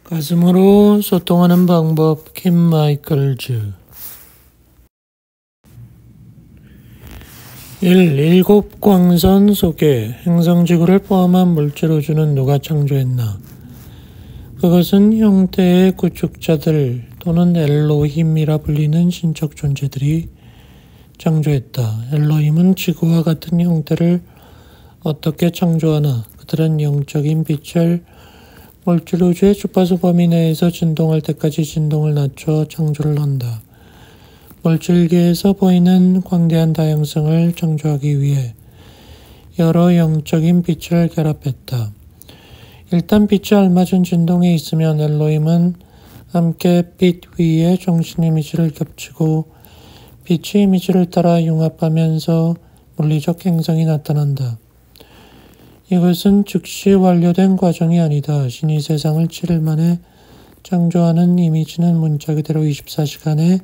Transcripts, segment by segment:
가슴으로 소통하는 방법 킴 마이클즈 7 광선 속에 행성지구를 포함한 물질 우주는 누가 창조했나? 그것은 형태의 구축자들 또는 엘로힘이라 불리는 신적 존재들이 창조했다. 엘로힘은 지구와 같은 형태를 어떻게 창조하나? 그들은 영적인 빛을 물질 우주의 주파수 범위 내에서 진동할 때까지 진동을 낮춰 창조를 한다. 물질계에서 보이는 광대한 다양성을 창조하기 위해 여러 영적인 빛을 결합했다. 일단 빛이 알맞은 진동에 있으면 엘로힘은 함께 빛 위에 정신 이미지를 겹치고 빛의 이미지를 따라 융합하면서 물리적 행성이 나타난다. 이것은 즉시 완료된 과정이 아니다. 신이 세상을 7일 만에 창조하는 이미지는 문자 그대로 24시간에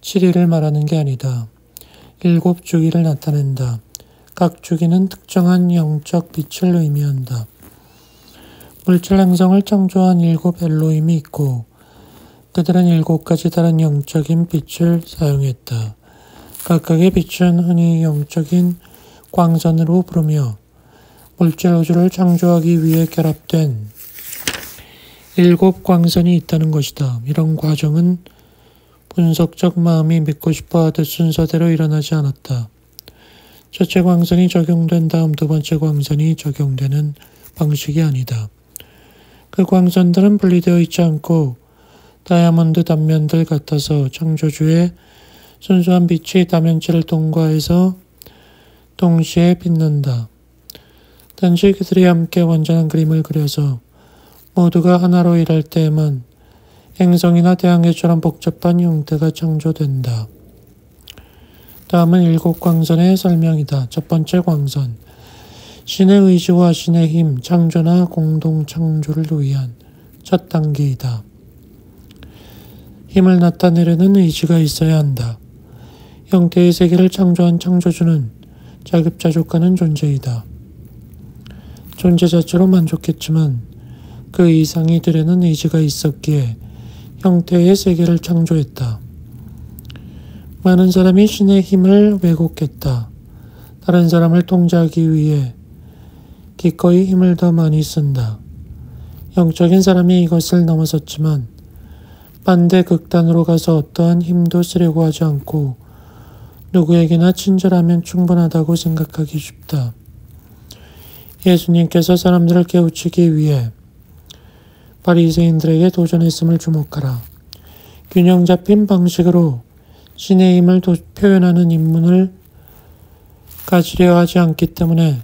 7일을 말하는 게 아니다. 7주기를 나타낸다. 각 주기는 특정한 영적 빛을 의미한다. 물질 행성을 창조한 7 엘로힘이 있고 그들은 7가지 다른 영적인 빛을 사용했다. 각각의 빛은 흔히 영적인 광선으로 부르며 물질 우주를 창조하기 위해 결합된 7 광선이 있다는 것이다. 이런 과정은 분석적 마음이 믿고 싶어 하듯 순서대로 일어나지 않았다. 첫째 광선이 적용된 다음 2번째 광선이 적용되는 방식이 아니다. 그 광선들은 분리되어 있지 않고 다이아몬드 단면들 같아서 창조주의 순수한 빛이 다면체를 통과해서 동시에 빛난다. 단지 그들이 함께 완전한 그림을 그려서 모두가 하나로 일할 때에만 행성이나 태양계처럼 복잡한 형태가 창조된다. 다음은 7 광선의 설명이다. 첫 번째 광선, 신의 의지와 신의 힘, 창조나 공동 창조를 위한 첫 단계이다. 힘을 나타내려는 의지가 있어야 한다. 형태의 세계를 창조한 창조주는 자급자족하는 존재이다. 존재 자체로 만족했지만 그 이상이 되려는 의지가 있었기에 형태의 세계를 창조했다. 많은 사람이 신의 힘을 왜곡했다. 다른 사람을 통제하기 위해 기꺼이 힘을 더 많이 쓴다. 영적인 사람이 이것을 넘어섰지만 반대 극단으로 가서 어떠한 힘도 쓰려고 하지 않고 누구에게나 친절하면 충분하다고 생각하기 쉽다. 예수님께서 사람들을 깨우치기 위해 바리새인들에게 도전했음을 주목하라. 균형 잡힌 방식으로 신의 힘을 표현하는 인문을 가지려 하지 않기 때문에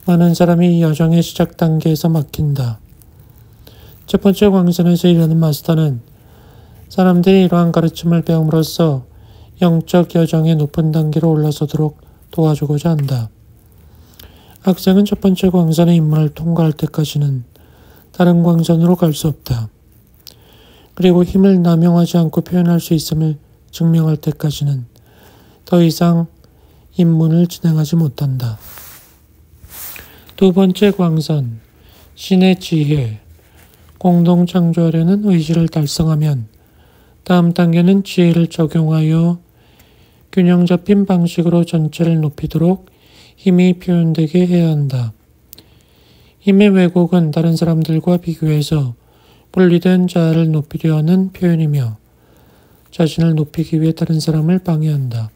많은 사람이 여정의 시작 단계에서 막힌다. 첫 번째 광선에서 일하는 마스터는 사람들이 이러한 가르침을 배움으로써 영적 여정의 높은 단계로 올라서도록 도와주고자 한다. 학생은 첫 번째 광선의 인문을 통과할 때까지는 다른 광선으로 갈 수 없다. 그리고 힘을 남용하지 않고 표현할 수 있음을 증명할 때까지는 더 이상 입문을 진행하지 못한다. 2번째 광선, 신의 지혜, 공동 창조하려는 의지를 달성하면 다음 단계는 지혜를 적용하여 균형 잡힌 방식으로 전체를 높이도록 힘이 표현되게 해야 한다. 힘의 왜곡은 다른 사람들과 비교해서 분리된 자아를 높이려 하는 표현이며 자신을 높이기 위해 다른 사람을 방해한다.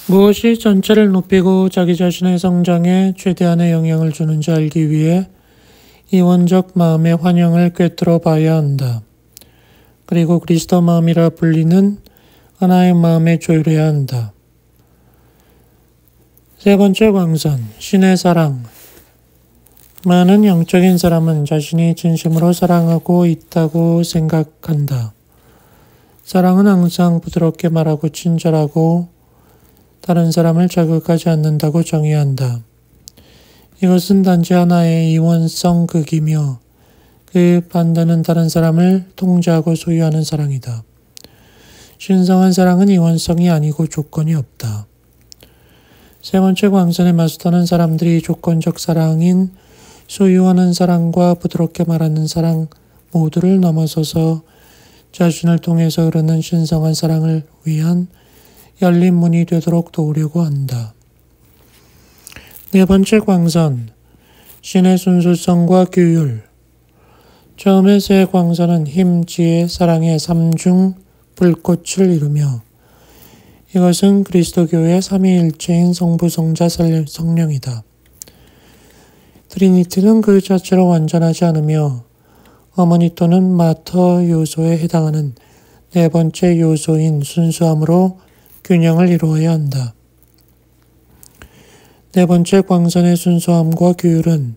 무엇이 전체를 높이고 자기 자신의 성장에 최대한의 영향을 주는지 알기 위해 이원적 마음의 환영을 꿰뚫어 봐야 한다. 그리고 그리스도 마음이라 불리는 하나의 마음에 조율해야 한다. 세 번째 광선, 신의 사랑. 많은 영적인 사람은 자신이 진심으로 사랑하고 있다고 생각한다. 사랑은 항상 부드럽게 말하고 친절하고 다른 사람을 자극하지 않는다고 정의한다. 이것은 단지 하나의 이원성 극이며 그 반대는 다른 사람을 통제하고 소유하는 사랑이다. 신성한 사랑은 이원성이 아니고 조건이 없다. 세 번째 광선의 마스터는 사람들이 조건적 사랑인 소유하는 사랑과 부드럽게 말하는 사랑 모두를 넘어서서 자신을 통해서 흐르는 신성한 사랑을 위한 열린 문이 되도록 도우려고 한다. 네 번째 광선, 신의 순수성과 규율. 처음에 세 광선은 힘, 지혜, 사랑의 삼중 불꽃을 이루며 이것은 그리스도교의 삼위일체인 성부, 성자, 성령이다. 트리니티는 그 자체로 완전하지 않으며 어머니 또는 마터 요소에 해당하는 네 번째 요소인 순수함으로 균형을 이루어야 한다. 네 번째 광선의 순수함과 규율은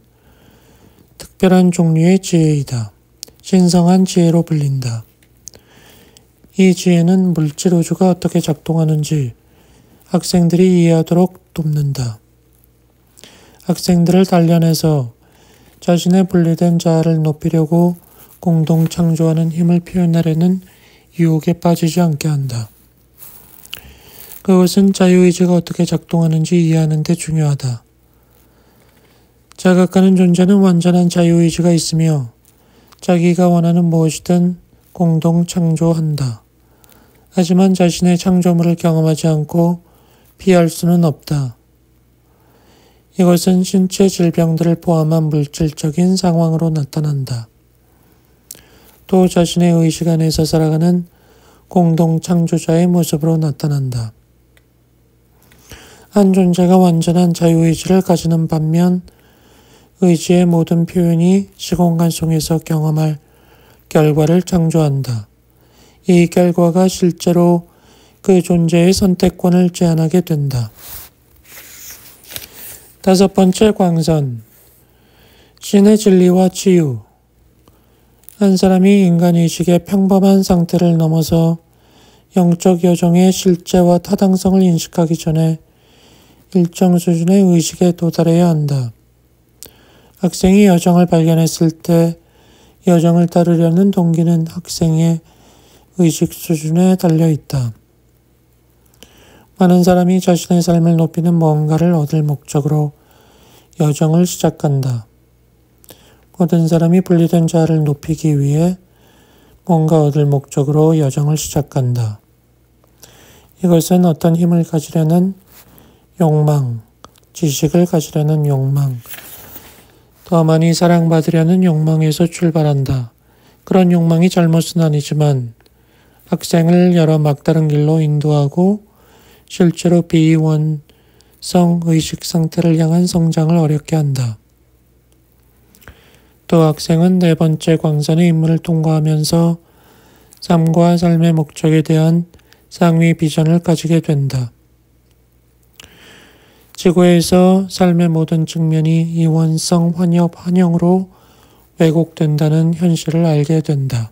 특별한 종류의 지혜이다. 신성한 지혜로 불린다. 이 지혜는 물질 우주가 어떻게 작동하는지 학생들이 이해하도록 돕는다. 학생들을 단련해서 자신의 분리된 자아를 높이려고 공동 창조하는 힘을 표현하려는 유혹에 빠지지 않게 한다. 그것은 자유의지가 어떻게 작동하는지 이해하는 데 중요하다. 자각하는 존재는 완전한 자유의지가 있으며 자기가 원하는 무엇이든 공동 창조한다. 하지만 자신의 창조물을 경험하지 않고 피할 수는 없다. 이것은 신체 질병들을 포함한 물질적인 상황으로 나타난다. 또 자신의 의식 안에서 살아가는 공동 창조자의 모습으로 나타난다. 한 존재가 완전한 자유의지를 가지는 반면 의지의 모든 표현이 시공간 속에서 경험할 결과를 창조한다. 이 결과가 실제로 그 존재의 선택권을 제한하게 된다. 다섯 번째 광선, 신의 진리와 치유. 한 사람이 인간의식의 평범한 상태를 넘어서 영적 여정의 실제와 타당성을 인식하기 전에 일정 수준의 의식에 도달해야 한다. 학생이 여정을 발견했을 때 여정을 따르려는 동기는 학생의 의식 수준에 달려 있다. 많은 사람이 자신의 삶을 높이는 뭔가를 얻을 목적으로 여정을 시작한다. 모든 사람이 분리된 자아를 높이기 위해 뭔가 얻을 목적으로 여정을 시작한다. 이것은 어떤 힘을 가지려는 욕망, 지식을 가지려는 욕망, 더 많이 사랑받으려는 욕망에서 출발한다. 그런 욕망이 잘못은 아니지만 학생을 여러 막다른 길로 인도하고 실제로 비원성 의식 상태를 향한 성장을 어렵게 한다. 또 학생은 네 번째 광선의 임무를 통과하면서 삶과 삶의 목적에 대한 상위 비전을 가지게 된다. 지구에서 삶의 모든 측면이 이원성 환영으로 왜곡된다는 현실을 알게 된다.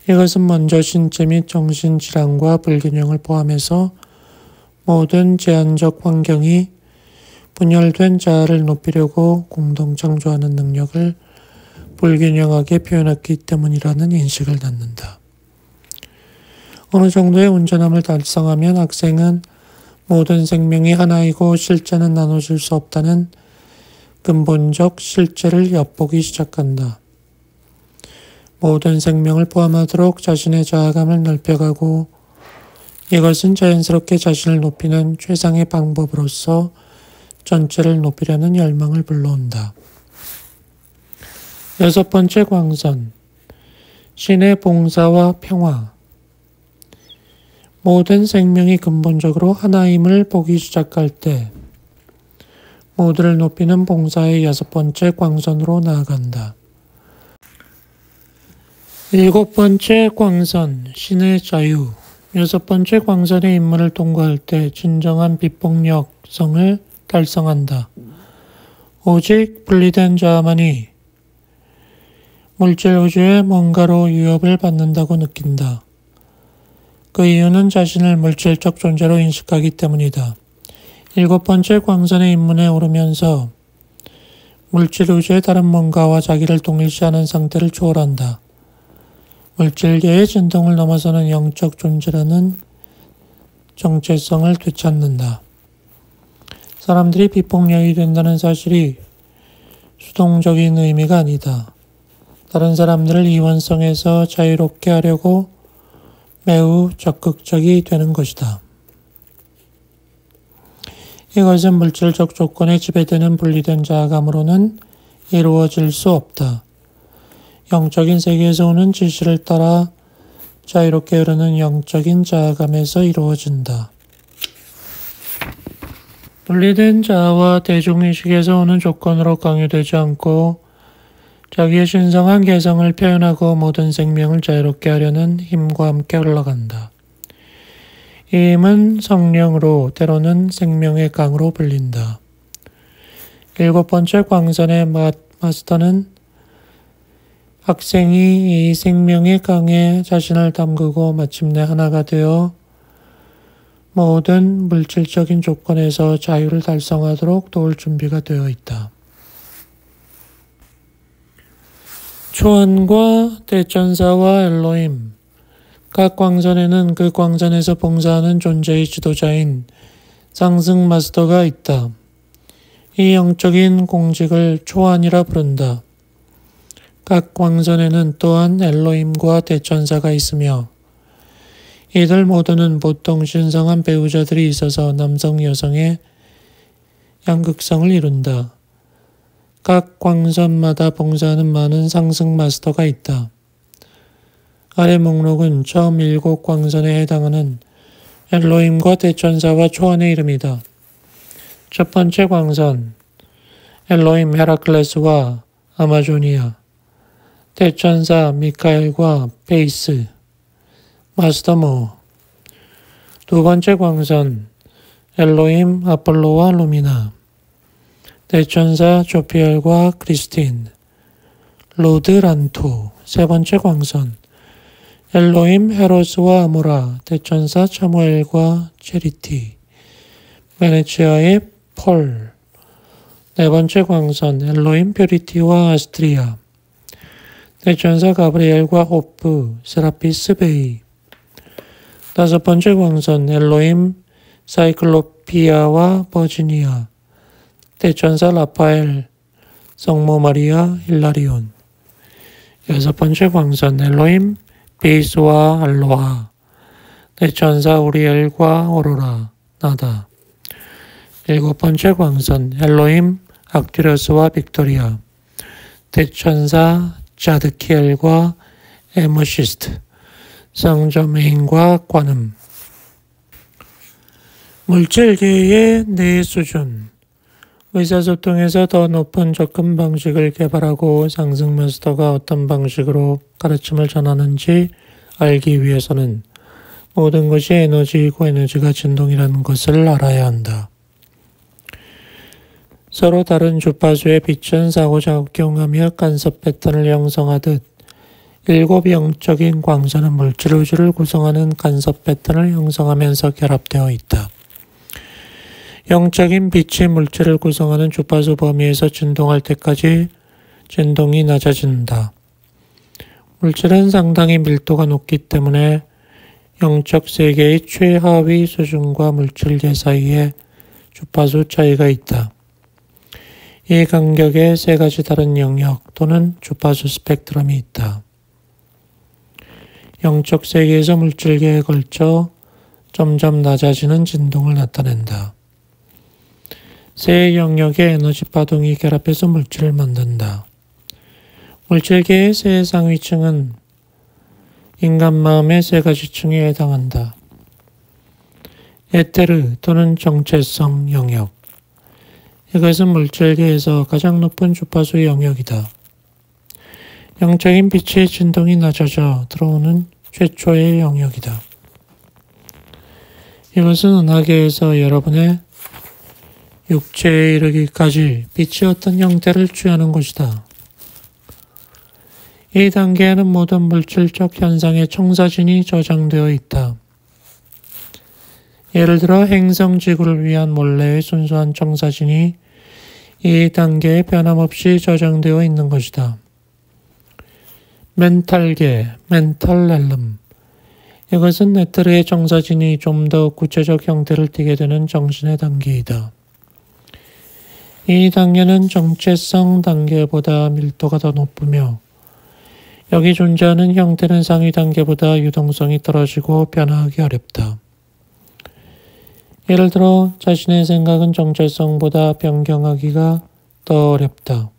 이것은 먼저 신체 및 정신질환과 불균형을 포함해서 모든 제한적 환경이 분열된 자아를 높이려고 공동 창조하는 능력을 불균형하게 표현했기 때문이라는 인식을 갖는다. 어느 정도의 온전함을 달성하면 학생은 모든 생명이 하나이고 실제는 나눠질 수 없다는 근본적 실제를 엿보기 시작한다. 모든 생명을 포함하도록 자신의 자아감을 넓혀가고 이것은 자연스럽게 자신을 높이는 최상의 방법으로서 전체를 높이려는 열망을 불러온다. 여섯 번째 광선, 신의 봉사와 평화. 모든 생명이 근본적으로 하나임을 보기 시작할 때 모두를 높이는 봉사의 여섯 번째 광선으로 나아간다. 일곱 번째 광선, 신의 자유. 여섯 번째 광선의 임무를 통과할 때 진정한 비폭력성을 달성한다. 오직 분리된 자만이 물질 우주의 뭔가로 위협을 받는다고 느낀다. 그 이유는 자신을 물질적 존재로 인식하기 때문이다. 일곱 번째 광선의 입문에 오르면서 물질 우주의 다른 뭔가와 자기를 동일시하는 상태를 초월한다. 물질계의 진동을 넘어서는 영적 존재라는 정체성을 되찾는다. 사람들이 비폭력이 된다는 사실이 수동적인 의미가 아니다. 다른 사람들을 이원성에서 자유롭게 하려고 매우 적극적이 되는 것이다. 이것은 물질적 조건에 지배되는 분리된 자아감으로는 이루어질 수 없다. 영적인 세계에서 오는 지시를 따라 자유롭게 흐르는 영적인 자아감에서 이루어진다. 분리된 자아와 대중의식에서 오는 조건으로 강요되지 않고 자기의 신성한 개성을 표현하고 모든 생명을 자유롭게 하려는 힘과 함께 흘러간다. 이 힘은 성령으로 때로는 생명의 강으로 불린다. 7번째 광선의 마스터는 학생이 이 생명의 강에 자신을 담그고 마침내 하나가 되어 모든 물질적인 조건에서 자유를 달성하도록 도울 준비가 되어 있다. 초안과 대천사와 엘로힘, 각 광선에는 그 광선에서 봉사하는 존재의 지도자인 상승 마스터가 있다. 이 영적인 공직을 초안이라 부른다. 각 광선에는 또한 엘로힘과 대천사가 있으며 이들 모두는 보통 신성한 배우자들이 있어서 남성 여성의 양극성을 이룬다. 각 광선마다 봉사하는 많은 상승 마스터가 있다. 아래 목록은 처음 7광선에 해당하는 엘로힘과 대천사와 초안의 이름이다. 첫 번째 광선, 엘로힘 헤라클레스와 아마조니아, 대천사 미카엘과 베이스, 마스터모. 두 번째 광선, 엘로힘 아폴로와 루미나, 대천사 조피엘과 크리스틴, 로드 란투. 세 번째 광선, 엘로힘 헤로스와 아모라, 대천사 차무엘과 체리티, 베네치아의 폴. 네 번째 광선, 엘로힘 퓨리티와 아스트리아, 대천사 가브리엘과 호프, 세라피스 베이. 다섯 번째 광선, 엘로힘 사이클로피아와 버지니아, 대천사 라파엘, 성모 마리아 힐라리온. 여섯 번째 광선, 엘로힘 베이스와 알로하, 대천사 우리엘과 오로라, 나다. 일곱 번째 광선, 엘로힘 악튜러스와 빅토리아, 대천사 자드키엘과 에머시스트, 성저메인과 관음. 물질계의 네 수준. 의사소통에서 더 높은 접근 방식을 개발하고 상승 마스터가 어떤 방식으로 가르침을 전하는지 알기 위해서는 모든 것이 에너지이고 에너지가 진동이라는 것을 알아야 한다. 서로 다른 주파수의 빛은 상호작용하며 간섭 패턴을 형성하듯 7 영적인 광선은 물질 우주를 구성하는 간섭 패턴을 형성하면서 결합되어 있다. 영적인 빛이 물질을 구성하는 주파수 범위에서 진동할 때까지 진동이 낮아진다. 물질은 상당히 밀도가 높기 때문에 영적 세계의 최하위 수준과 물질계 사이에 주파수 차이가 있다. 이 간격에 3가지 다른 영역 또는 주파수 스펙트럼이 있다. 영적 세계에서 물질계에 걸쳐 점점 낮아지는 진동을 나타낸다. 세 영역의 에너지 파동이 결합해서 물질을 만든다. 물질계의 세 상위층은 인간 마음의 3가지 층에 해당한다. 에테르 또는 정체성 영역. 이것은 물질계에서 가장 높은 주파수 영역이다. 영적인 빛의 진동이 낮아져 들어오는 최초의 영역이다. 이것은 은하계에서 여러분의 육체에 이르기까지 빛이 어떤 형태를 취하는 것이다. 이 단계에는 모든 물질적 현상의 청사진이 저장되어 있다. 예를 들어 행성 지구를 위한 원래의 순수한 청사진이 이 단계에 변함없이 저장되어 있는 것이다. 멘탈계, 멘탈 렐름. 이것은 네트르의 청사진이 좀 더 구체적 형태를 띠게 되는 정신의 단계이다. 이 단계는 정체성 단계보다 밀도가 더 높으며 여기 존재하는 형태는 상위 단계보다 유동성이 떨어지고 변화하기 어렵다. 예를 들어 자신의 생각은 정체성보다 변경하기가 더 어렵다.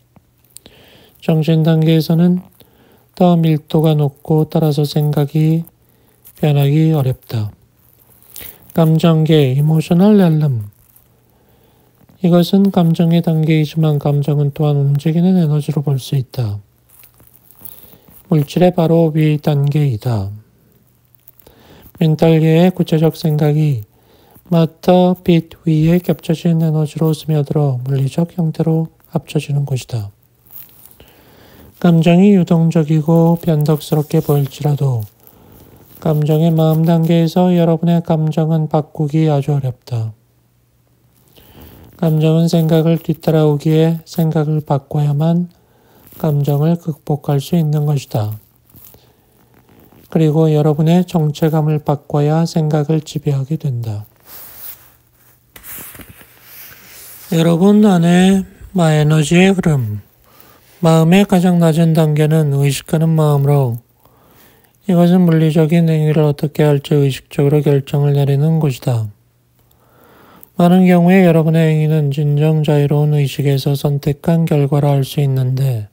정신 단계에서는 더 밀도가 높고 따라서 생각이 변하기 어렵다. 감정계, 이모셔널 렐름. 이것은 감정의 단계이지만 감정은 또한 움직이는 에너지로 볼 수 있다. 물질의 바로 위 단계이다. 멘탈계의 구체적 생각이 마터, 빛 위에 겹쳐진 에너지로 스며들어 물리적 형태로 합쳐지는 곳이다. 감정이 유동적이고 변덕스럽게 보일지라도 감정의 마음 단계에서 여러분의 감정은 바꾸기 아주 어렵다. 감정은 생각을 뒤따라오기에 생각을 바꿔야만 감정을 극복할 수 있는 것이다. 그리고 여러분의 정체감을 바꿔야 생각을 지배하게 된다. 여러분 안에 마에너지의 흐름, 마음의 가장 낮은 단계는 의식하는 마음으로 이것은 물리적인 행위를 어떻게 할지 의식적으로 결정을 내리는 곳이다. 많은 경우에 여러분의 행위는 진정 자유로운 의식에서 선택한 결과라 할 수 있는데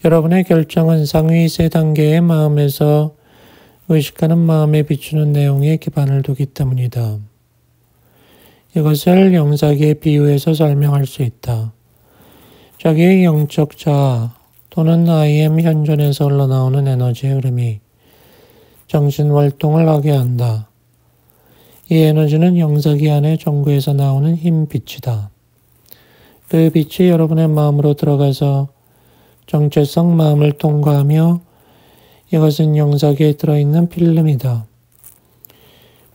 여러분의 결정은 상위 세 단계의 마음에서 의식하는 마음에 비추는 내용에 기반을 두기 때문이다. 이것을 영사기에 비유해서 설명할 수 있다. 자기의 영적 자아 또는 I am 현존에서 흘러나오는 에너지의 흐름이 정신 활동을 하게 한다. 이 에너지는 영사기 안의 전구에서 나오는 흰 빛이다. 그 빛이 여러분의 마음으로 들어가서 정체성 마음을 통과하며 이것은 영사기에 들어있는 필름이다.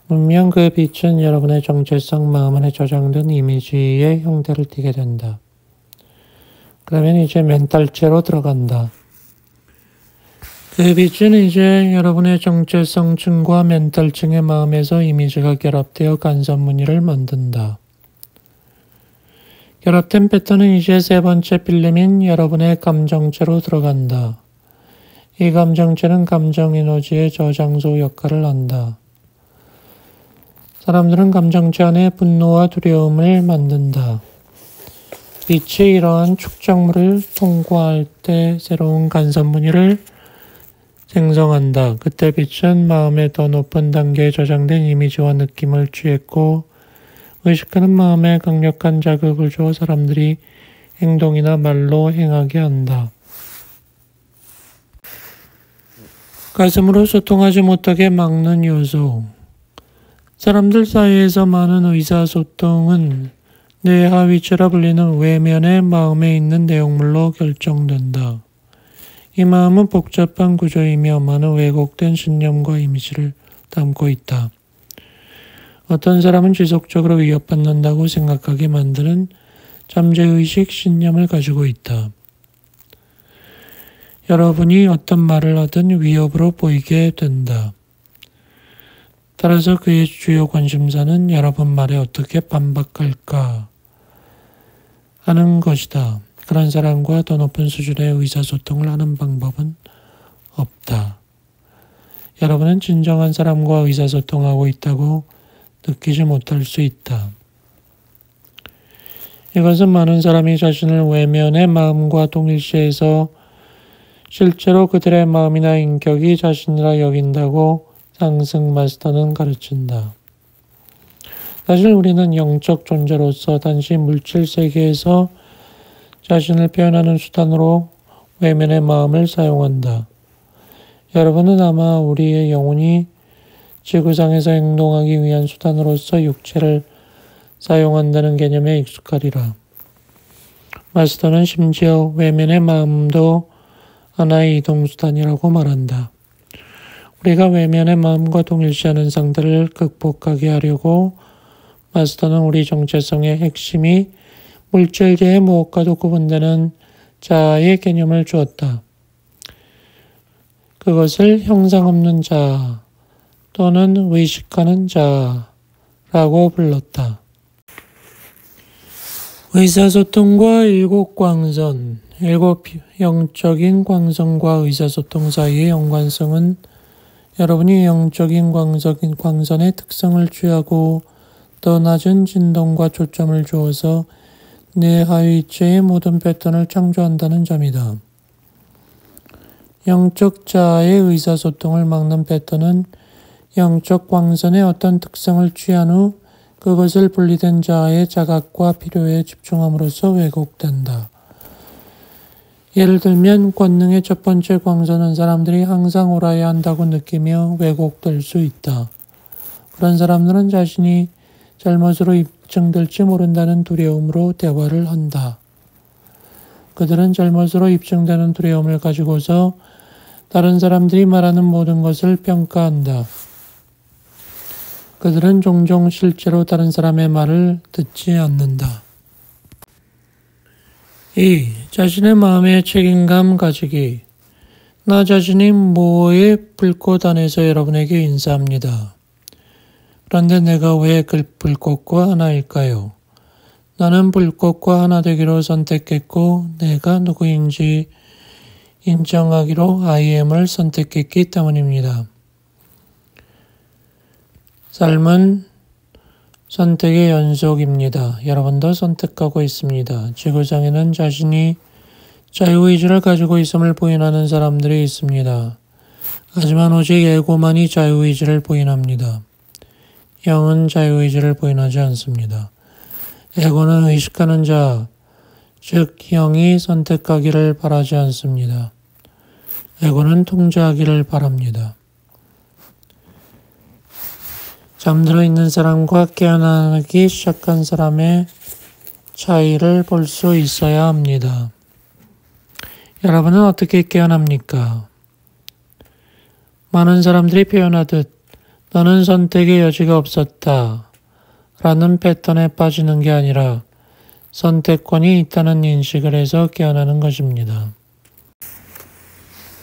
분명 그 빛은 여러분의 정체성 마음 안에 저장된 이미지의 형태를 띠게 된다. 그러면 이제 멘탈체로 들어간다. 그 빛은 이제 여러분의 정체성층과 멘탈층의 마음에서 이미지가 결합되어 간섭무늬를 만든다. 결합된 패턴은 이제 세 번째 필름인 여러분의 감정체로 들어간다. 이 감정체는 감정 에너지의 저장소 역할을 한다. 사람들은 감정체 안에 분노와 두려움을 만든다. 빛이 이러한 축적물을 통과할 때 새로운 간섭무늬를 생성한다. 그때 빛은 마음의 더 높은 단계에 저장된 이미지와 느낌을 취했고 의식하는 마음에 강력한 자극을 줘 사람들이 행동이나 말로 행하게 한다. 가슴으로 소통하지 못하게 막는 요소. 사람들 사이에서 많은 의사소통은 뇌하위체라 불리는 외면의 마음에 있는 내용물로 결정된다. 이 마음은 복잡한 구조이며 많은 왜곡된 신념과 이미지를 담고 있다. 어떤 사람은 지속적으로 위협받는다고 생각하게 만드는 잠재의식 신념을 가지고 있다. 여러분이 어떤 말을 하든 위협으로 보이게 된다. 따라서 그의 주요 관심사는 여러분 말에 어떻게 반박할까 하는 것이다. 그런 사람과 더 높은 수준의 의사소통을 하는 방법은 없다. 여러분은 진정한 사람과 의사소통하고 있다고 느끼지 못할 수 있다. 이것은 많은 사람이 자신을 외면의 마음과 동일시해서 실제로 그들의 마음이나 인격이 자신이라 여긴다고 상승 마스터는 가르친다. 사실 우리는 영적 존재로서 단지 물질 세계에서 자신을 표현하는 수단으로 외면의 마음을 사용한다. 여러분은 아마 우리의 영혼이 지구상에서 행동하기 위한 수단으로서 육체를 사용한다는 개념에 익숙하리라. 마스터는 심지어 외면의 마음도 하나의 이동수단이라고 말한다. 우리가 외면의 마음과 동일시하는 상태를 극복하게 하려고 마스터는 우리 정체성의 핵심이 물질계의 무엇과도 구분되는 자아의 개념을 주었다. 그것을 형상 없는 자아 또는 의식하는 자아라고 불렀다. 의사소통과 일곱 광선, 일곱 영적인 광선과 의사소통 사이의 연관성은 여러분이 영적인 광선의 특성을 취하고 더 낮은 진동과 초점을 주어서 내 하위체의 모든 패턴을 창조한다는 점이다. 영적 자아의 의사소통을 막는 패턴은 영적 광선의 어떤 특성을 취한 후 그것을 분리된 자아의 자각과 필요에 집중함으로써 왜곡된다. 예를 들면 권능의 첫 번째 광선은 사람들이 항상 옳아야 한다고 느끼며 왜곡될 수 있다. 그런 사람들은 자신이 잘못으로 입증될지 모른다는 두려움으로 대화를 한다. 그들은 잘못으로 입증되는 두려움을 가지고서 다른 사람들이 말하는 모든 것을 평가한다. 그들은 종종 실제로 다른 사람의 말을 듣지 않는다. 2. 자신의 마음에 책임감 가지기. 나 자신이 모의 불꽃 안에서 여러분에게 인사합니다. 그런데 내가 왜 그 불꽃과 하나일까요? 나는 불꽃과 하나 되기로 선택했고 내가 누구인지 인정하기로 I am을 선택했기 때문입니다. 삶은 선택의 연속입니다. 여러분도 선택하고 있습니다. 지구상에는 자신이 자유의지를 가지고 있음을 부인하는 사람들이 있습니다. 하지만 오직 에고만이 자유의지를 부인합니다. 영은 자유의지를 부인하지 않습니다. 에고는 의식하는 자, 즉 영이 선택하기를 바라지 않습니다. 에고는 통제하기를 바랍니다. 잠들어 있는 사람과 깨어나기 시작한 사람의 차이를 볼 수 있어야 합니다. 여러분은 어떻게 깨어납니까? 많은 사람들이 표현하듯 너는 선택의 여지가 없었다 라는 패턴에 빠지는 게 아니라 선택권이 있다는 인식을 해서 깨어나는 것입니다.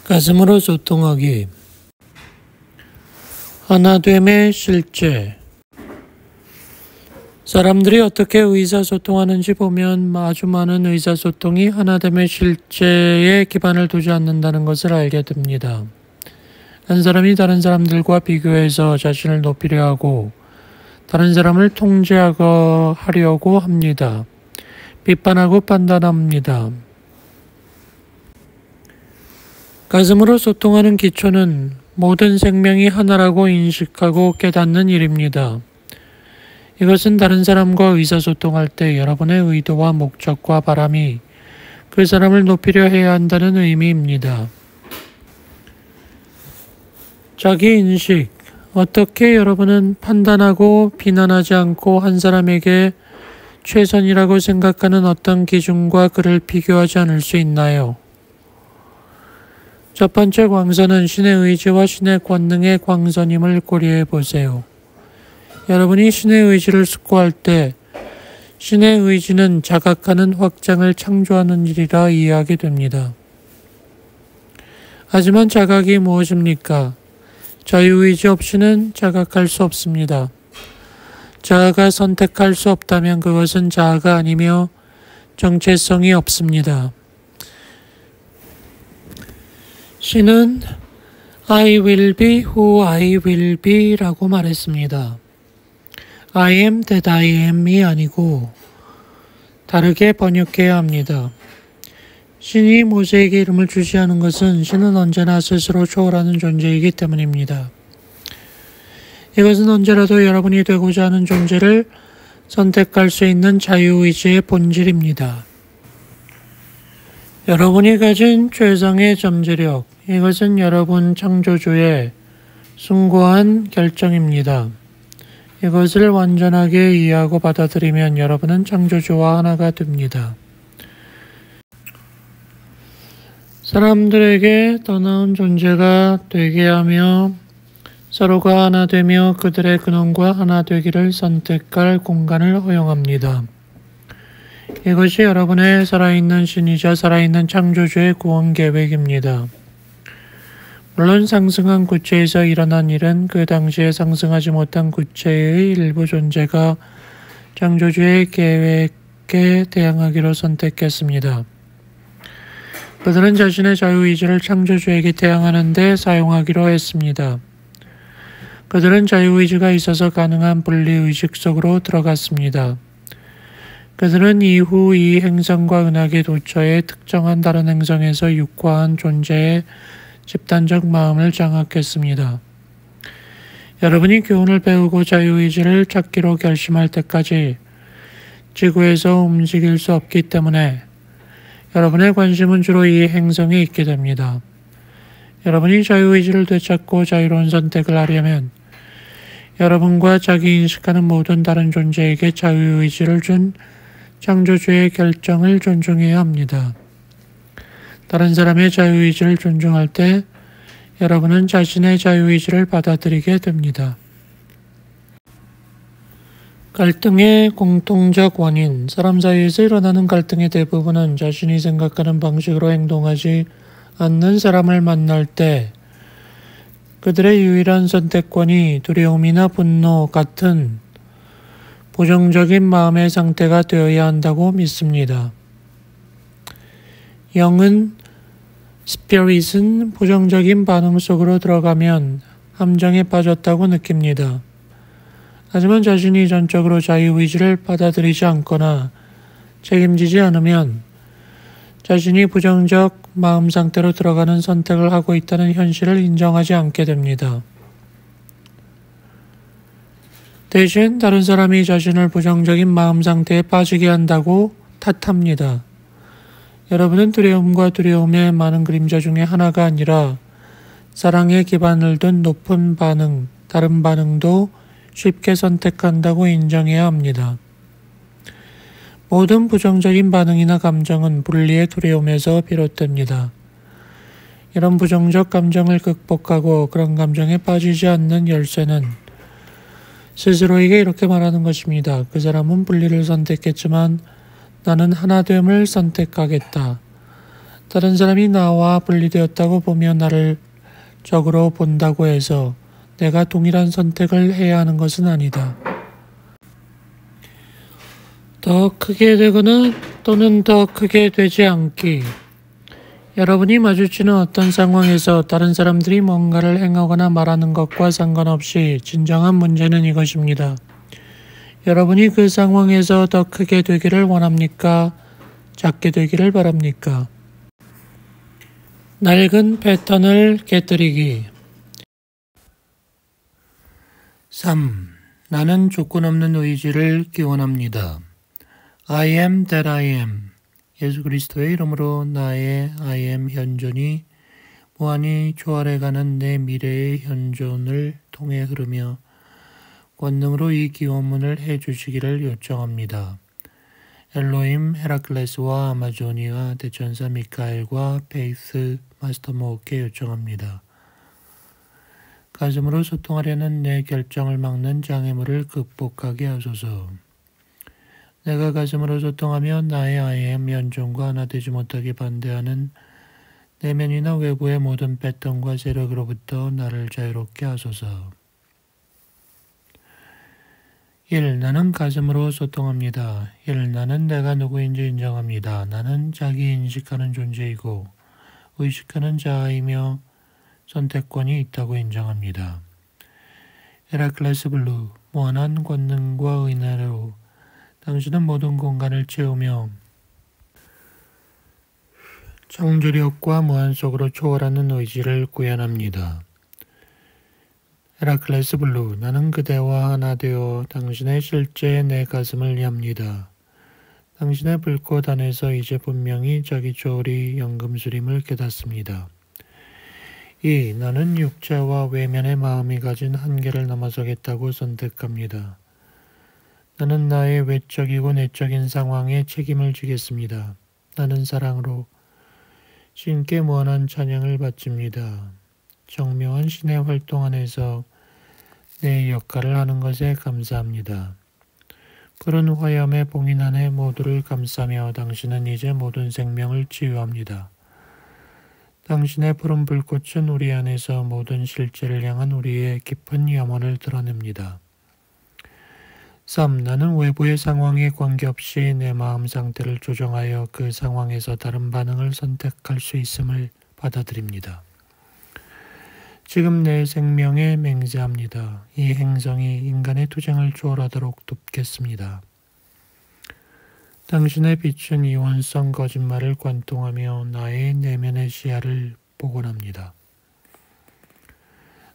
가슴으로 소통하기. 하나됨의 실제. 사람들이 어떻게 의사소통하는지 보면 아주 많은 의사소통이 하나됨의 실제에 기반을 두지 않는다는 것을 알게 됩니다. 한 사람이 다른 사람들과 비교해서 자신을 높이려 하고 다른 사람을 통제하려고 합니다. 비판하고 판단합니다. 가슴으로 소통하는 기초는 모든 생명이 하나라고 인식하고 깨닫는 일입니다. 이것은 다른 사람과 의사소통할 때 여러분의 의도와 목적과 바람이 그 사람을 높이려 해야 한다는 의미입니다. 자기인식. 어떻게 여러분은 판단하고 비난하지 않고 한 사람에게 최선이라고 생각하는 어떤 기준과 그를 비교하지 않을 수 있나요? 첫 번째 광선은 신의 의지와 신의 권능의 광선임을 고려해 보세요. 여러분이 신의 의지를 숙고할 때 신의 의지는 자각하는 확장을 창조하는 일이라 이해하게 됩니다. 하지만 자각이 무엇입니까? 자유의지 없이는 자각할 수 없습니다. 자아가 선택할 수 없다면 그것은 자아가 아니며 정체성이 없습니다. 신은 I will be who I will be 라고 말했습니다. I am that I am이 아니고 다르게 번역해야 합니다. 신이 모세에게 이름을 주시하는 것은 신은 언제나 스스로 초월하는 존재이기 때문입니다. 이것은 언제라도 여러분이 되고자 하는 존재를 선택할 수 있는 자유의지의 본질입니다. 여러분이 가진 최상의 잠재력, 이것은 여러분 창조주의 숭고한 결정입니다. 이것을 완전하게 이해하고 받아들이면 여러분은 창조주와 하나가 됩니다. 사람들에게 더 나은 존재가 되게 하며 서로가 하나 되며 그들의 근원과 하나 되기를 선택할 공간을 허용합니다. 이것이 여러분의 살아있는 신이자 살아있는 창조주의 구원 계획입니다. 물론 상승한 구체에서 일어난 일은 그 당시에 상승하지 못한 구체의 일부 존재가 창조주의 자유롭게 대항하기로 선택했습니다. 그들은 자신의 자유의지를 창조주에게 대항하는 데 사용하기로 했습니다. 그들은 자유의지가 있어서 가능한 분리의식 속으로 들어갔습니다. 그들은 이후 이 행성과 은하계 도처의 특정한 다른 행성에서 육화한 존재의 집단적 마음을 장악했습니다. 여러분이 교훈을 배우고 자유의지를 찾기로 결심할 때까지 지구에서 움직일 수 없기 때문에 여러분의 관심은 주로 이 행성에 있게 됩니다. 여러분이 자유의지를 되찾고 자유로운 선택을 하려면 여러분과 자기 인식하는 모든 다른 존재에게 자유의지를 준 창조주의 결정을 존중해야 합니다. 다른 사람의 자유의지를 존중할 때 여러분은 자신의 자유의지를 받아들이게 됩니다. 갈등의 공통적 원인, 사람 사이에서 일어나는 갈등의 대부분은 자신이 생각하는 방식으로 행동하지 않는 사람을 만날 때 그들의 유일한 선택권이 두려움이나 분노 같은 부정적인 마음의 상태가 되어야 한다고 믿습니다. 영은 스피릿은 부정적인 반응 속으로 들어가면 함정에 빠졌다고 느낍니다. 하지만 자신이 전적으로 자유의지를 받아들이지 않거나 책임지지 않으면 자신이 부정적 마음 상태로 들어가는 선택을 하고 있다는 현실을 인정하지 않게 됩니다. 대신 다른 사람이 자신을 부정적인 마음 상태에 빠지게 한다고 탓합니다. 여러분은 두려움과 두려움의 많은 그림자 중에 하나가 아니라 사랑에 기반을 둔 높은 반응, 다른 반응도 쉽게 선택한다고 인정해야 합니다. 모든 부정적인 반응이나 감정은 분리의 두려움에서 비롯됩니다. 이런 부정적 감정을 극복하고 그런 감정에 빠지지 않는 열쇠는 스스로에게 이렇게 말하는 것입니다. 그 사람은 분리를 선택했지만 나는 하나됨을 선택하겠다. 다른 사람이 나와 분리되었다고 보며 나를 적으로 본다고 해서 내가 동일한 선택을 해야 하는 것은 아니다. 더 크게 되거나 또는 더 크게 되지 않기. 여러분이 마주치는 어떤 상황에서 다른 사람들이 뭔가를 행하거나 말하는 것과 상관없이 진정한 문제는 이것입니다. 여러분이 그 상황에서 더 크게 되기를 원합니까? 작게 되기를 바랍니까? 낡은 패턴을 깨뜨리기. 3. 나는 조건 없는 의지를 기원합니다. I am that I am. 예수 그리스도의 이름으로 나의 I am 현존이 무한히 초월해가는 내 미래의 현존을 통해 흐르며 권능으로 이 기원문을 해주시기를 요청합니다. 엘로힘 헤라클레스와 아마조니와 대천사 미카엘과 페이스 마스터 모호께 요청합니다. 가슴으로 소통하려는 내 결정을 막는 장애물을 극복하게 하소서. 내가 가슴으로 소통하며 나의 I am 연종과 하나 되지 못하게 반대하는 내면이나 외부의 모든 패턴과 세력으로부터 나를 자유롭게 하소서. 1. 나는 가슴으로 소통합니다. 1. 나는 내가 누구인지 인정합니다. 나는 자기 인식하는 존재이고 의식하는 자아이며 선택권이 있다고 인정합니다. 헤라클레스 블루, 무한한 권능과 은혜로 당신은 모든 공간을 채우며 창조력과 무한 속으로 초월하는 의지를 구현합니다. 헤라클레스 블루, 나는 그대와 하나 되어 당신의 실제의 내 가슴을 엽니다. 당신의 불꽃 안에서 이제 분명히 자기 초월이 연금술임을 깨닫습니다. 2. 나는 육체와 외면의 마음이 가진 한계를 넘어서겠다고 선택합니다. 나는 나의 외적이고 내적인 상황에 책임을 지겠습니다. 나는 사랑으로 신께 무한한 찬양을 바칩니다. 정묘한 신의 활동 안에서 내 역할을 하는 것에 감사합니다. 푸른 화염의 봉인 안에 모두를 감싸며 당신은 이제 모든 생명을 치유합니다. 당신의 푸른 불꽃은 우리 안에서 모든 실제를 향한 우리의 깊은 염원을 드러냅니다. 3. 나는 외부의 상황에 관계없이 내 마음 상태를 조정하여 그 상황에서 다른 반응을 선택할 수 있음을 받아들입니다. 지금 내 생명에 맹세합니다. 이 행성이 인간의 투쟁을 초월하도록 돕겠습니다. 당신의 빛은 이원성 거짓말을 관통하며 나의 내면의 시야를 복원합니다.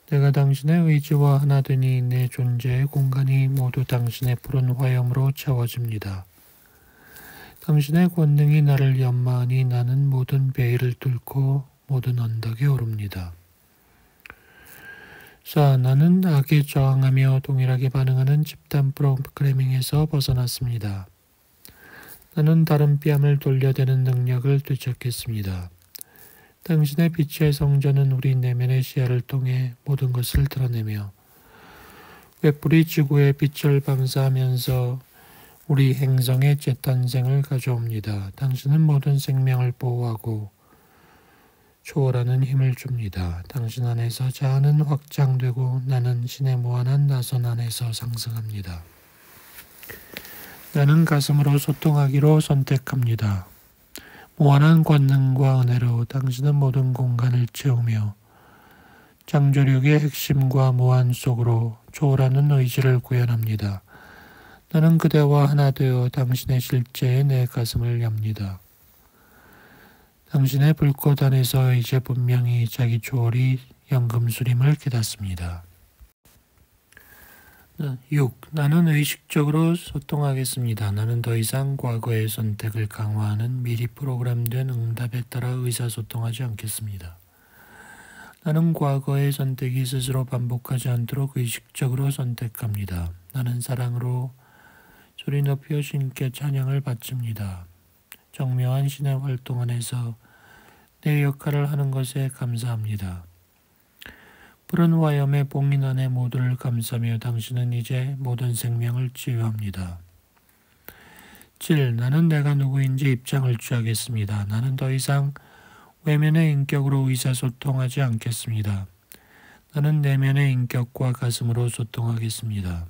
내가 당신의 의지와 하나 되니 내 존재의 공간이 모두 당신의 푸른 화염으로 채워집니다. 당신의 권능이 나를 연마하니 나는 모든 베일을 뚫고 모든 언덕에 오릅니다. 4. 나는 악에 저항하며 동일하게 반응하는 집단 프로그래밍에서 벗어났습니다. 나는 다른 뺨을 돌려대는 능력을 되찾겠습니다. 당신의 빛의 성전은 우리 내면의 시야를 통해 모든 것을 드러내며 횃불이 지구의 빛을 방사하면서 우리 행성의 재탄생을 가져옵니다. 당신은 모든 생명을 보호하고 초월하는 힘을 줍니다. 당신 안에서 자아는 확장되고 나는 신의 무한한 나선 안에서 상승합니다. 나는 가슴으로 소통하기로 선택합니다. 무한한 권능과 은혜로 당신은 모든 공간을 채우며 창조력의 핵심과 무한 속으로 초월하는 의지를 구현합니다. 나는 그대와 하나 되어 당신의 실제에 내 가슴을 엽니다. 당신의 불꽃 안에서 이제 분명히 자기 초월이 연금술임을 깨닫습니다. 6. 나는 의식적으로 소통하겠습니다. 나는 더 이상 과거의 선택을 강화하는 미리 프로그램된 응답에 따라 의사소통하지 않겠습니다. 나는 과거의 선택이 스스로 반복하지 않도록 의식적으로 선택합니다. 나는 사랑으로 소리 높여 신께 찬양을 바칩니다. 정묘한 신의 활동 안에서 내 역할을 하는 것에 감사합니다. 푸른 화염의 봉인 안에 모두를 감싸며 당신은 이제 모든 생명을 치유합니다. 7. 나는 내가 누구인지 입장을 취하겠습니다. 나는 더 이상 외면의 인격으로 의사소통하지 않겠습니다. 나는 내면의 인격과 가슴으로 소통하겠습니다.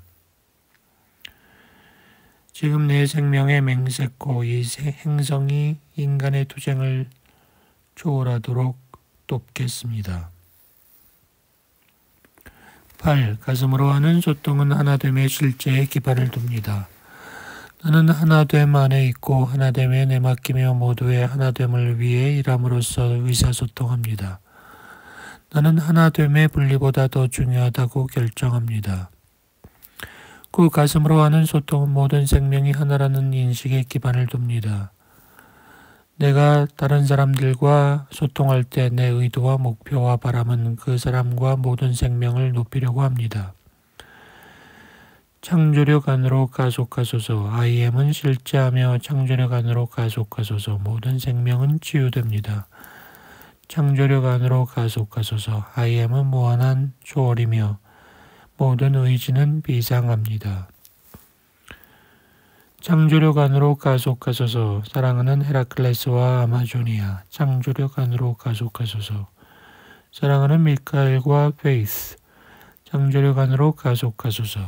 지금 내 생명의 맹세코 이 행성이 인간의 투쟁을 초월하도록 돕겠습니다. 8. 가슴으로 하는 소통은 하나됨의 실제에 기반을 둡니다. 나는 하나됨 안에 있고 하나됨에 내맡기며 모두의 하나됨을 위해 일함으로써 의사소통합니다. 나는 하나됨의 분리보다 더 중요하다고 결정합니다. 9. 가슴으로 하는 소통은 모든 생명이 하나라는 인식에 기반을 둡니다. 내가 다른 사람들과 소통할 때 내 의도와 목표와 바람은 그 사람과 모든 생명을 높이려고 합니다. 창조력 안으로 가속하소서. IM은 실제하며 창조력 안으로 가속하소서. 모든 생명은 치유됩니다. 창조력 안으로 가속하소서. IM은 무한한 초월이며 모든 의지는 비상합니다. 창조력 안으로 가속하소서. 사랑하는 헤라클레스와 아마조니아. 창조력 안으로 가속하소서. 사랑하는 미카엘과 페이스. 창조력 안으로 가속하소서.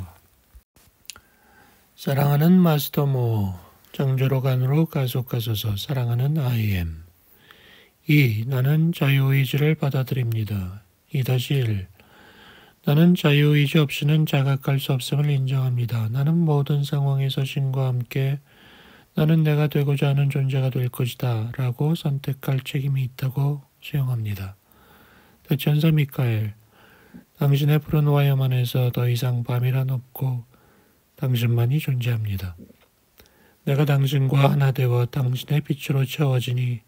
사랑하는 마스터 모. 창조력 안으로 가속하소서. 사랑하는 IM. 2. 나는 자유의지를 받아들입니다. 2-1. 나는 자유의지 없이는 자각할 수 없음을 인정합니다. 나는 모든 상황에서 신과 함께 나는 내가 되고자 하는 존재가 될 것이다 라고 선택할 책임이 있다고 수용합니다. 대천사 미카엘, 당신의 푸른 화염 안에서 더 이상 밤이란 없고 당신만이 존재합니다. 내가 당신과 하나 되어 당신의 빛으로 채워지니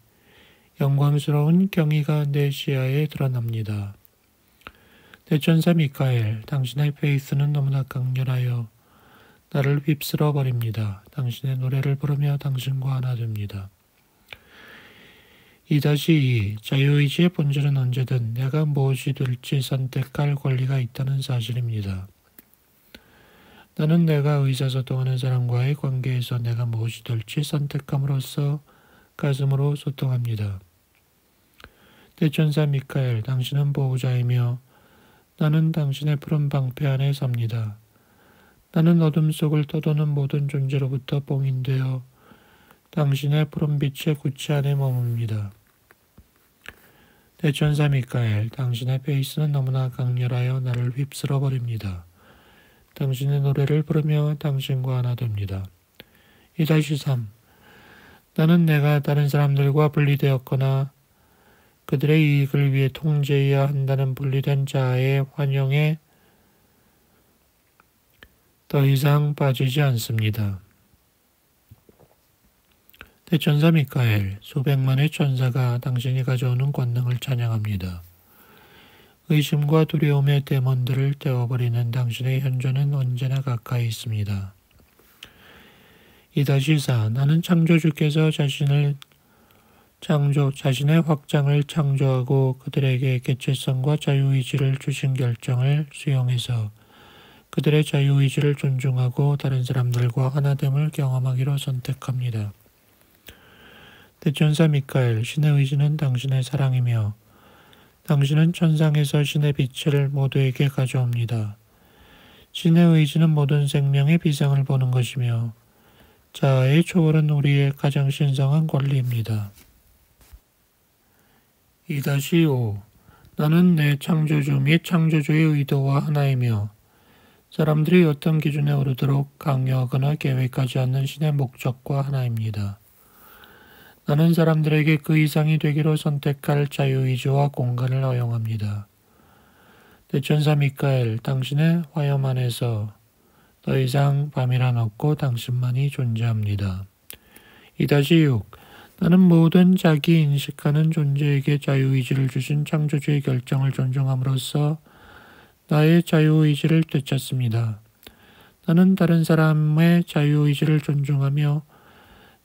영광스러운 경의가 내 시야에 드러납니다. 대천사 미카엘, 당신의 페이스는 너무나 강렬하여 나를 휩쓸어 버립니다. 당신의 노래를 부르며 당신과 하나 됩니다. 2-2. 자유의지의 본질은 언제든 내가 무엇이 될지 선택할 권리가 있다는 사실입니다. 나는 내가 의사소통하는 사람과의 관계에서 내가 무엇이 될지 선택함으로써 가슴으로 소통합니다. 대천사 미카엘, 당신은 보호자이며 나는 당신의 푸른 방패 안에 삽니다. 나는 어둠 속을 떠도는 모든 존재로부터 봉인되어 당신의 푸른 빛의 구체 안에 머뭅니다. 대천사 미카엘, 당신의 페이스는 너무나 강렬하여 나를 휩쓸어 버립니다. 당신의 노래를 부르며 당신과 하나 됩니다. 2-3 나는 내가 다른 사람들과 분리되었거나 그들의 이익을 위해 통제해야 한다는 분리된 자아의 환영에 더 이상 빠지지 않습니다. 대천사 미카엘, 수백만의 천사가 당신이 가져오는 권능을 찬양합니다. 의심과 두려움의 데몬들을 떼어버리는 당신의 현존은 언제나 가까이 있습니다. 2-4 나는 창조주께서 자신의 확장을 창조하고 그들에게 개체성과 자유의지를 주신 결정을 수용해서 그들의 자유의지를 존중하고 다른 사람들과 하나됨을 경험하기로 선택합니다. 대천사 미카엘, 신의 의지는 당신의 사랑이며 당신은 천상에서 신의 빛을 모두에게 가져옵니다. 신의 의지는 모든 생명의 비상을 보는 것이며 자아의 초월은 우리의 가장 신성한 권리입니다. 2-5 나는 내 창조주 및 창조주의 의도와 하나이며 사람들이 어떤 기준에 오르도록 강요하거나 계획하지 않는 신의 목적과 하나입니다. 나는 사람들에게 그 이상이 되기로 선택할 자유의지와 공간을 허용합니다. 대천사 미카엘, 당신의 화염 안에서 더 이상 밤이란 없고 당신만이 존재합니다. 2-6 나는 모든 자기 인식하는 존재에게 자유의지를 주신 창조주의 결정을 존중함으로써 나의 자유의지를 되찾습니다. 나는 다른 사람의 자유의지를 존중하며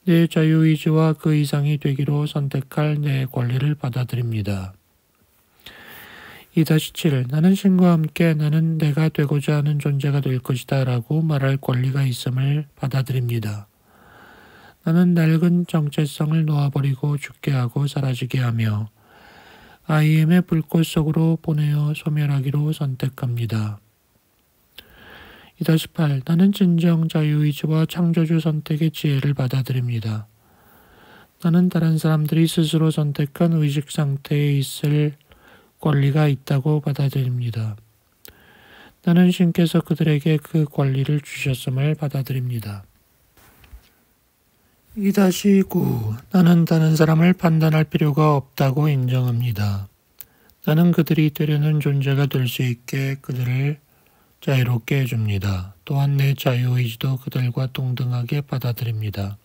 내 자유의지와 그 이상이 되기로 선택할 내 권리를 받아들입니다. 2-7 나는 신과 함께 나는 내가 되고자 하는 존재가 될 것이다 라고 말할 권리가 있음을 받아들입니다. 나는 낡은 정체성을 놓아버리고 죽게 하고 사라지게 하며 IM의 불꽃 속으로 보내어 소멸하기로 선택합니다. 2-8 나는 진정 자유의지와 창조주 선택의 지혜를 받아들입니다. 나는 다른 사람들이 스스로 선택한 의식 상태에 있을 권리가 있다고 받아들입니다. 나는 신께서 그들에게 그 권리를 주셨음을 받아들입니다. 2-9 나는 다른 사람을 판단할 필요가 없다고 인정합니다. 나는 그들이 되려는 존재가 될 수 있게 그들을 자유롭게 해줍니다. 또한 내 자유의지도 그들과 동등하게 받아들입니다.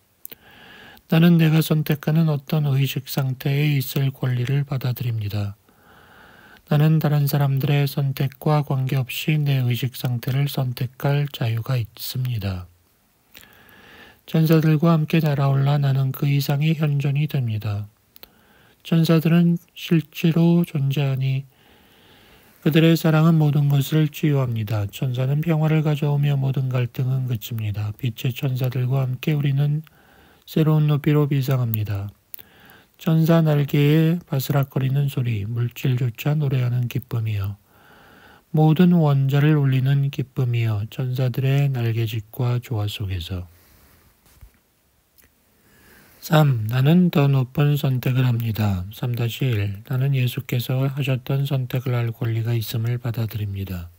나는 내가 선택하는 어떤 의식 상태에 있을 권리를 받아들입니다. 나는 다른 사람들의 선택과 관계없이 내 의식 상태를 선택할 자유가 있습니다. 천사들과 함께 날아올라 나는 그 이상의 현존이 됩니다. 천사들은 실제로 존재하니 그들의 사랑은 모든 것을 치유합니다. 천사는 평화를 가져오며 모든 갈등은 그칩니다. 빛의 천사들과 함께 우리는 새로운 높이로 비상합니다. 천사 날개의 바스락거리는 소리, 물질조차 노래하는 기쁨이여 모든 원자를 울리는 기쁨이여 천사들의 날개짓과 조화 속에서 3. 나는 더 높은 선택을 합니다. 3-1 나는 예수께서 하셨던 선택을 할 권리가 있음을 받아들입니다.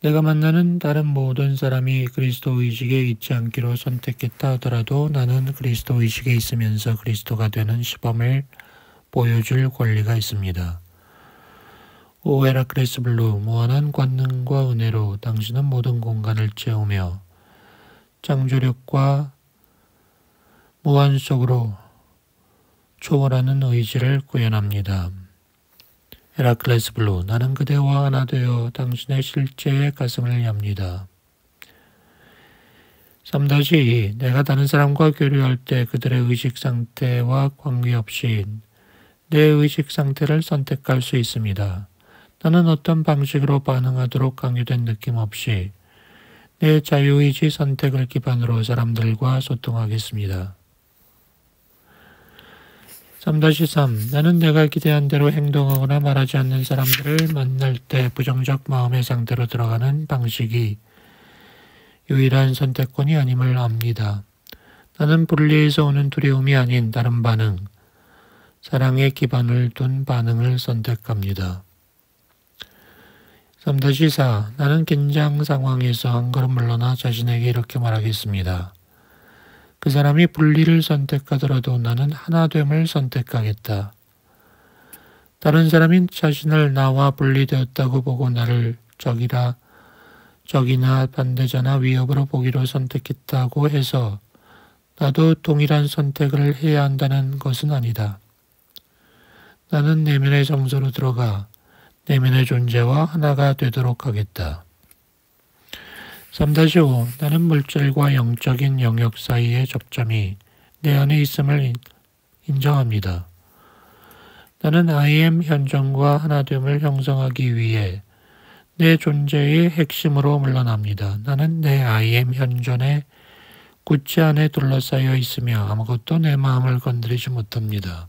내가 만나는 다른 모든 사람이 그리스도 의식에 있지 않기로 선택했다 하더라도 나는 그리스도 의식에 있으면서 그리스도가 되는 시범을 보여줄 권리가 있습니다. 오 헤라클레스 블루, 무한한 권능과 은혜로 당신은 모든 공간을 채우며 창조력과 무한 속으로 초월하는 의지를 구현합니다. 헤라클레스 블루, 나는 그대와 하나 되어 당신의 실제의 가슴을 엽니다. 3-2 내가 다른 사람과 교류할 때 그들의 의식 상태와 관계없이 내 의식 상태를 선택할 수 있습니다. 나는 어떤 방식으로 반응하도록 강요된 느낌 없이 내 자유의지 선택을 기반으로 사람들과 소통하겠습니다. 3-3 나는 내가 기대한 대로 행동하거나 말하지 않는 사람들을 만날 때 부정적 마음의 상태로 들어가는 방식이 유일한 선택권이 아님을 압니다. 나는 분리에서 오는 두려움이 아닌 다른 반응, 사랑의 기반을 둔 반응을 선택합니다. 3-4. 나는 긴장 상황에서 한 걸음 물러나 자신에게 이렇게 말하겠습니다. 그 사람이 분리를 선택하더라도 나는 하나됨을 선택하겠다. 다른 사람이 자신을 나와 분리되었다고 보고 나를 적이나 반대자나 위협으로 보기로 선택했다고 해서 나도 동일한 선택을 해야 한다는 것은 아니다. 나는 내면의 정서로 들어가 내면의 존재와 하나가 되도록 하겠다. 3-5. 나는 물질과 영적인 영역 사이의 접점이 내 안에 있음을 인정합니다. 나는 I am 현존과 하나됨을 형성하기 위해 내 존재의 핵심으로 물러납니다. 나는 내 I am 현존의 구체 안에 둘러싸여 있으며 아무것도 내 마음을 건드리지 못합니다.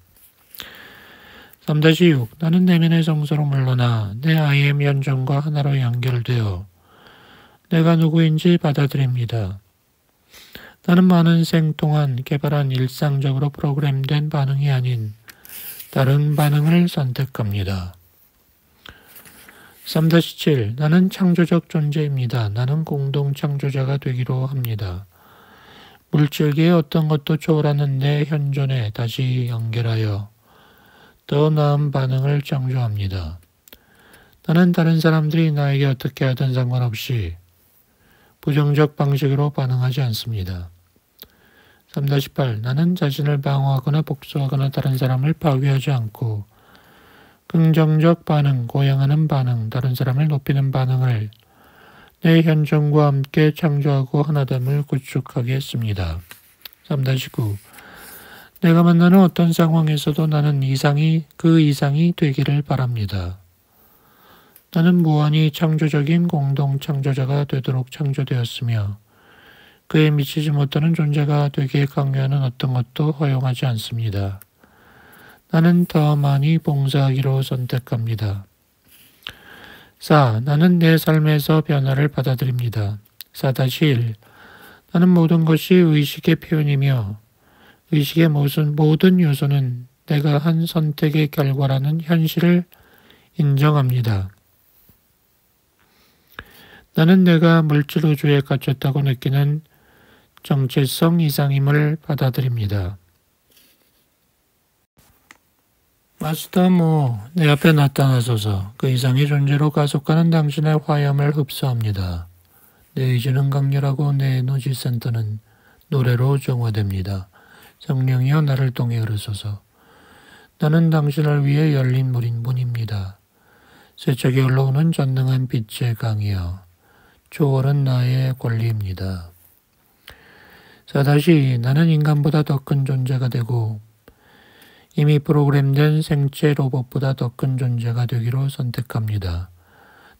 3-6. 나는 내면의 정서로 물러나 내 I am 현존과 하나로 연결되어 내가 누구인지 받아들입니다. 나는 많은 생 동안 개발한 일상적으로 프로그램된 반응이 아닌 다른 반응을 선택합니다. 3-7. 나는 창조적 존재입니다. 나는 공동 창조자가 되기로 합니다. 물질계의 어떤 것도 초월하는 내 현존에 다시 연결하여 더 나은 반응을 창조합니다. 나는 다른 사람들이 나에게 어떻게 하든 상관없이 부정적 방식으로 반응하지 않습니다. 3-8. 나는 자신을 방어하거나 복수하거나 다른 사람을 파괴하지 않고 긍정적 반응, 고양하는 반응, 다른 사람을 높이는 반응을 내 현존과 함께 창조하고 하나됨을 구축하겠습니다. 3-9. 내가 만나는 어떤 상황에서도 나는 그 이상이 되기를 바랍니다. 나는 무한히 창조적인 공동 창조자가 되도록 창조되었으며 그에 미치지 못하는 존재가 되기에 강요하는 어떤 것도 허용하지 않습니다. 나는 더 많이 봉사하기로 선택합니다. 4. 나는 내 삶에서 변화를 받아들입니다. 4-1. 나는 모든 것이 의식의 표현이며 의식의 모든 요소는 내가 한 선택의 결과라는 현실을 인정합니다. 나는 내가 물질 우주에 갇혔다고 느끼는 정체성 이상임을 받아들입니다. 마스터 내 앞에 나타나소서. 그 이상의 존재로 가속하는 당신의 화염을 흡수합니다. 내 의지는 강렬하고 내 에너지 센터는 노래로 정화됩니다. 성령이여 나를 통해 흐르소서. 나는 당신을 위해 열린 문입니다. 세차게 흘러오는 전능한 빛의 강이여 초월은 나의 권리입니다. 4-2. 나는 인간보다 더 큰 존재가 되고 이미 프로그램된 생체 로봇보다 더 큰 존재가 되기로 선택합니다.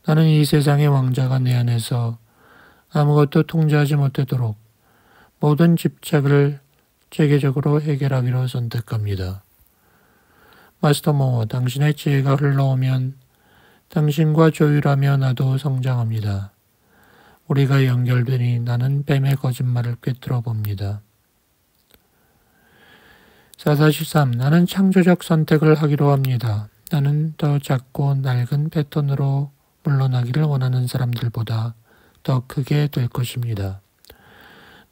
나는 이 세상의 왕자가 내 안에서 아무것도 통제하지 못하도록 모든 집착을 체계적으로 해결하기로 선택합니다. 마스터 당신의 지혜가 흘러오면 당신과 조율하며 나도 성장합니다. 우리가 연결되니 나는 뱀의 거짓말을 꿰뚫어 봅니다. 4-3. 나는 창조적 선택을 하기로 합니다. 나는 더 작고 낡은 패턴으로 물러나기를 원하는 사람들보다 더 크게 될 것입니다.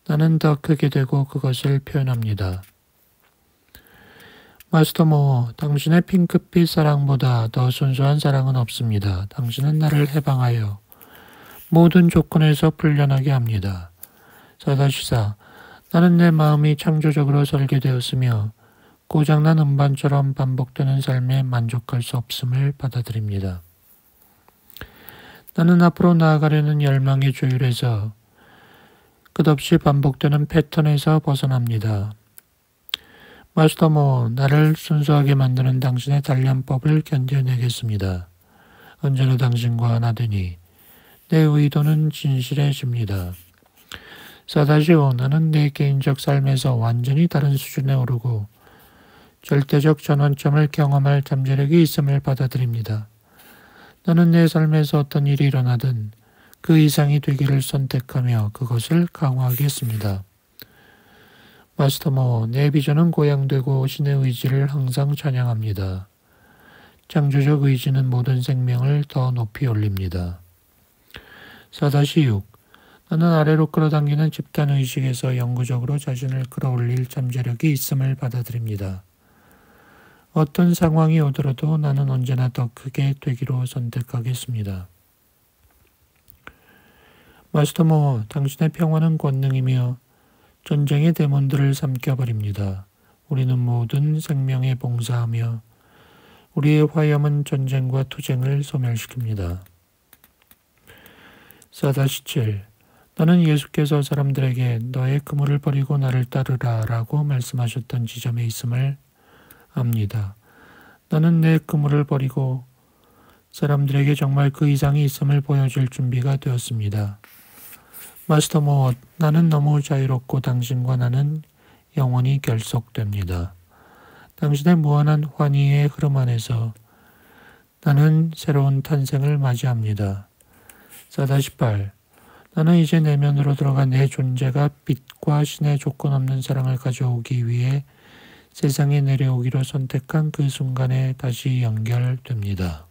나는 더 크게 되고 그것을 표현합니다. 마스터 당신의 핑크빛 사랑보다 더 순수한 사랑은 없습니다. 당신은 나를 해방하여 모든 조건에서 풀려나게 합니다. 4-4. 나는 내 마음이 창조적으로 설계되었으며 고장난 음반처럼 반복되는 삶에 만족할 수 없음을 받아들입니다. 나는 앞으로 나아가려는 열망의 조율에서 끝없이 반복되는 패턴에서 벗어납니다. 마스터 나를 순수하게 만드는 당신의 단련법을 견뎌내겠습니다. 언제나 당신과 하나 되니 내 의도는 진실해집니다. 4-5. 나는 내 개인적 삶에서 완전히 다른 수준에 오르고 절대적 전환점을 경험할 잠재력이 있음을 받아들입니다. 나는 내 삶에서 어떤 일이 일어나든 그 이상이 되기를 선택하며 그것을 강화하겠습니다. 마스터 모, 내 비전은 고양되고 신의 의지를 항상 찬양합니다. 창조적 의지는 모든 생명을 더 높이 올립니다. 4-6. 나는 아래로 끌어당기는 집단 의식에서 영구적으로 자신을 끌어올릴 잠재력이 있음을 받아들입니다. 어떤 상황이 오더라도 나는 언제나 더 크게 되기로 선택하겠습니다. 마스터 모, 당신의 평화는 권능이며 전쟁의 대문들을 삼켜버립니다. 우리는 모든 생명에 봉사하며 우리의 화염은 전쟁과 투쟁을 소멸시킵니다. 4-7. 나는 예수께서 사람들에게 너의 그물을 버리고 나를 따르라 라고 말씀하셨던 지점에 있음을 압니다. 나는 내 그물을 버리고 사람들에게 정말 그 이상이 있음을 보여줄 준비가 되었습니다. 마스터 모, 나는 너무 자유롭고 당신과 나는 영원히 결속됩니다. 당신의 무한한 환희의 흐름 안에서 나는 새로운 탄생을 맞이합니다. 4-8. 나는 이제 내면으로 들어가 내 존재가 빛과 신의 조건 없는 사랑을 가져오기 위해 세상에 내려오기로 선택한 그 순간에 다시 연결됩니다.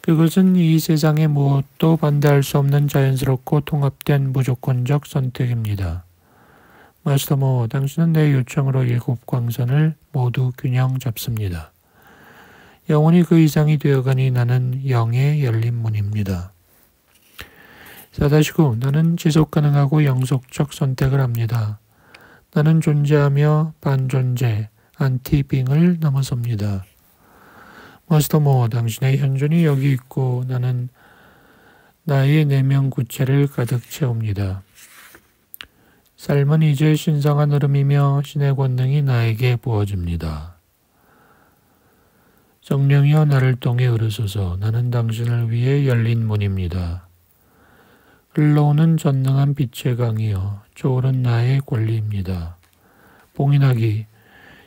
그것은 이 세상의 무엇도 반대할 수 없는 자연스럽고 통합된 무조건적 선택입니다. 마스터 모, 당신은 내 요청으로 7 광선을 모두 균형 잡습니다. 영원히 그 이상이 되어가니 나는 영의 열린 문입니다. 4-9. 나는 지속가능하고 영속적 선택을 합니다. 나는 존재하며 반존재, 안티빙을 넘어섭니다. 마스터 모, 당신의 현존이 여기 있고 나는 나의 내면 구체를 가득 채웁니다. 삶은 이제 신성한 흐름이며 신의 권능이 나에게 부어집니다. 성령이여 나를 통해 흐르소서. 나는 당신을 위해 열린 문입니다. 흘러오는 전능한 빛의 강이여 초월은 나의 권리입니다. 봉인하기.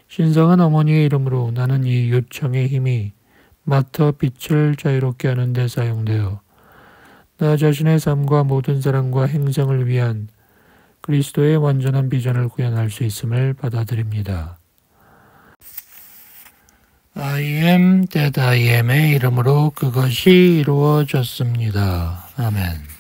신성한 어머니의 이름으로 나는 이 요청의 힘이 마터 빛을 자유롭게 하는 데 사용되어 나 자신의 삶과 모든 사람과 행성을 위한 그리스도의 완전한 비전을 구현할 수 있음을 받아들입니다. I am that I am의 이름으로 그것이 이루어졌습니다. 아멘.